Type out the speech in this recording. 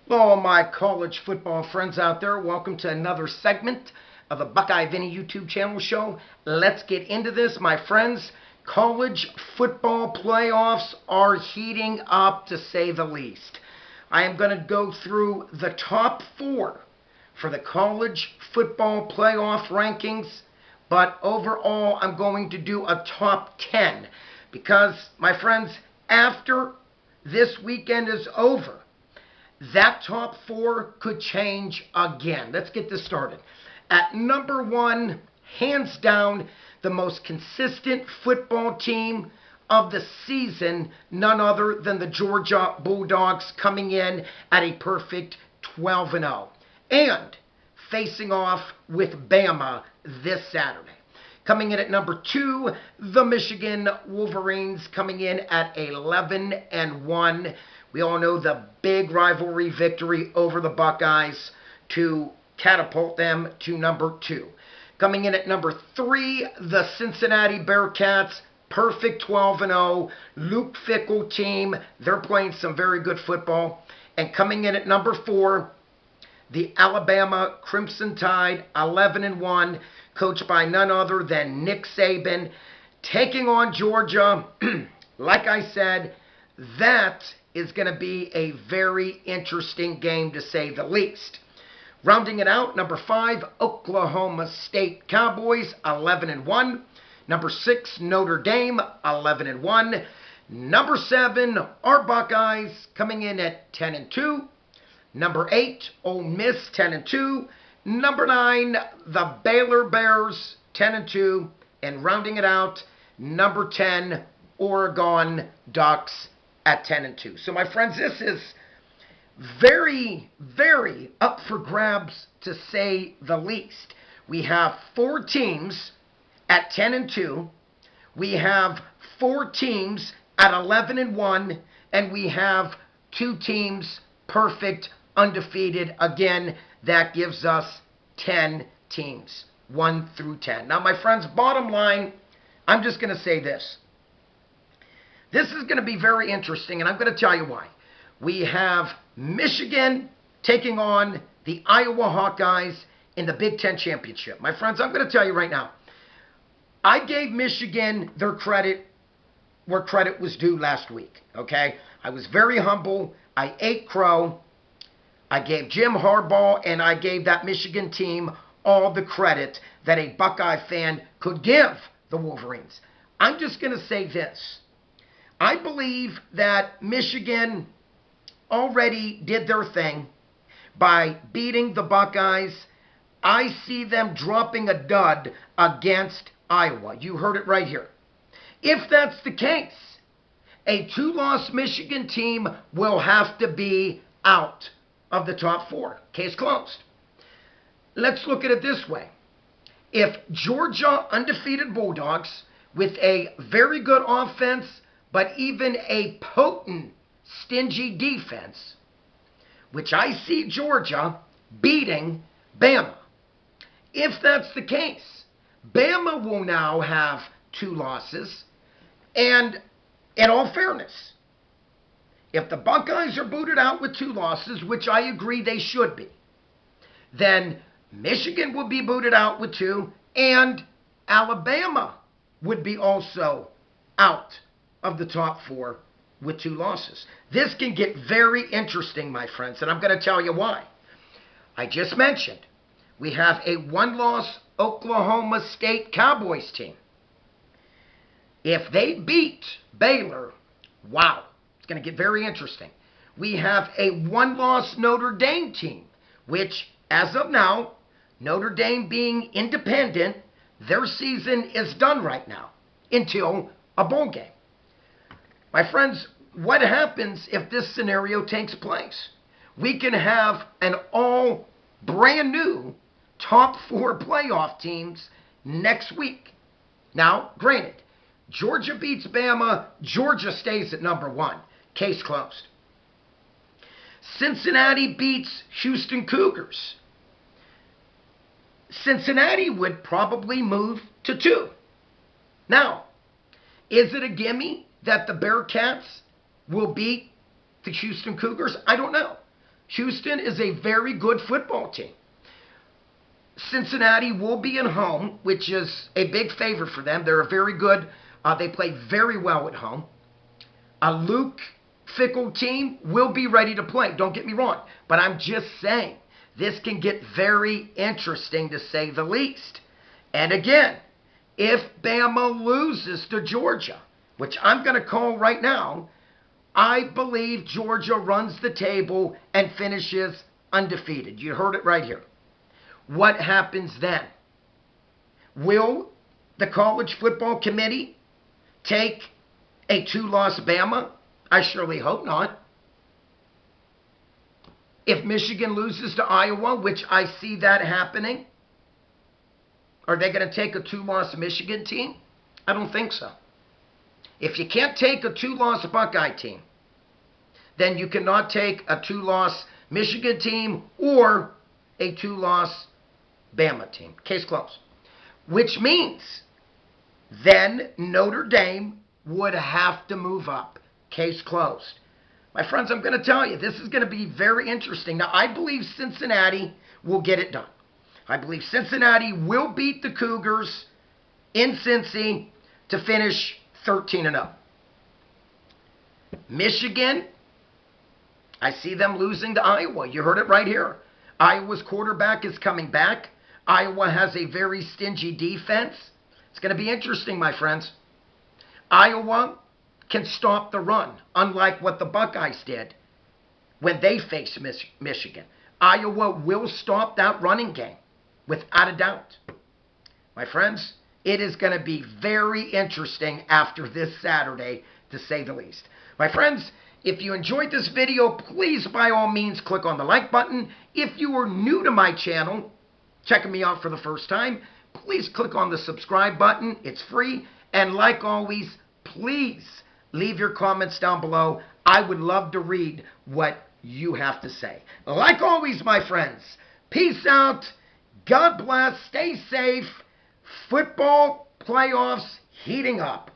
Hello, my college football friends out there. Welcome to another segment of the Buckeye Vinny YouTube channel show. Let's get into this, my friends. College football playoffs are heating up, to say the least. I am going to go through the top four for the college football playoff rankings, but overall, I'm going to do a top 10 because, my friends, after this weekend is over, that top four could change again. Let's get this started. At number one, hands down, the most consistent football team of the season, none other than the Georgia Bulldogs, coming in at a perfect 12-0 and facing off with Bama this Saturday. Coming in at number two, the Michigan Wolverines, coming in at 11-1. We all know the big rivalry victory over the Buckeyes to catapult them to number two. Coming in at number three, the Cincinnati Bearcats, perfect 12-0. Luke Fickell team, they're playing some very good football. And coming in at number four, the Alabama Crimson Tide, 11-1, coached by none other than Nick Saban, taking on Georgia. Like I said, that is going to be a very interesting game, to say the least. Rounding it out, number five, Oklahoma State Cowboys, 11-1. Number six, Notre Dame, 11-1. Number seven, our Buckeyes, coming in at 10-2. Number eight, Ole Miss, 10-2. Number nine, the Baylor Bears, 10-2. And rounding it out, number 10, Oregon Ducks at 10-2. So, my friends, this is very, very up for grabs, to say the least. We have four teams at 10-2. We have four teams at 11-1, and we have two teams perfect, undefeated. Again, that gives us 10 teams, 1 through 10. Now, my friends, bottom line, I'm just going to say this. This is going to be very interesting, and I'm going to tell you why. We have Michigan taking on the Iowa Hawkeyes in the Big Ten Championship. My friends, I'm going to tell you right now, I gave Michigan their credit where credit was due last week, okay? I was very humble. I ate crow. I gave Jim Harbaugh and I gave that Michigan team all the credit that a Buckeye fan could give the Wolverines. I'm just going to say this. I believe that Michigan already did their thing by beating the Buckeyes. I see them dropping a dud against Iowa. You heard it right here. If that's the case, a two-loss Michigan team will have to be out of the top four. Case closed. Let's look at it this way. If Georgia undefeated Bulldogs with a very good offense, but even a potent, stingy defense, which I see Georgia beating Bama. If that's the case, Bama will now have two losses. And in all fairness, if the Buckeyes are booted out with two losses, which I agree they should be, then Michigan will be booted out with two, and Alabama would be also out of the top four with two losses. This can get very interesting, my friends, and I'm going to tell you why. I just mentioned we have a one-loss Oklahoma State Cowboys team. If they beat Baylor, wow, it's going to get very interesting. We have a one-loss Notre Dame team, which, as of now, Notre Dame being independent, their season is done right now until a bowl game. My friends, what happens if this scenario takes place? We can have an all brand new top four playoff teams next week. Now, granted, Georgia beats Bama, Georgia stays at number one. Case closed. Cincinnati beats Houston Cougars. Cincinnati would probably move to two. Now, is it a gimme that the Bearcats will beat the Houston Cougars? I don't know. Houston is a very good football team. Cincinnati will be at home, which is a big favor for them. They're a very good, they play very well at home. A Luke Fickell team will be ready to play. Don't get me wrong. But I'm just saying, this can get very interesting to say the least. And again, if Bama loses to Georgia, which I'm going to call right now, I believe Georgia runs the table and finishes undefeated. You heard it right here. What happens then? Will the College Football Committee take a 2-loss Bama? I surely hope not. If Michigan loses to Iowa, which I see that happening, are they going to take a 2-loss Michigan team? I don't think so. If you can't take a 2-loss Buckeye team, then you cannot take a 2-loss Michigan team or a 2-loss Bama team. Case closed. Which means then Notre Dame would have to move up. Case closed. My friends, I'm going to tell you, this is going to be very interesting. Now, I believe Cincinnati will get it done. I believe Cincinnati will beat the Cougars in Cincy to finish 13-0. Michigan, I see them losing to Iowa. You heard it right here. Iowa's quarterback is coming back. Iowa has a very stingy defense. It's going to be interesting, my friends. Iowa can stop the run, unlike what the Buckeyes did when they faced Michigan. Iowa will stop that running game, without a doubt. My friends, it is going to be very interesting after this Saturday, to say the least. My friends, if you enjoyed this video, please, by all means, click on the like button. If you are new to my channel, checking me out for the first time, please click on the subscribe button. It's free. And like always, please leave your comments down below. I would love to read what you have to say. Like always, my friends, peace out. God bless. Stay safe. Football playoffs heating up.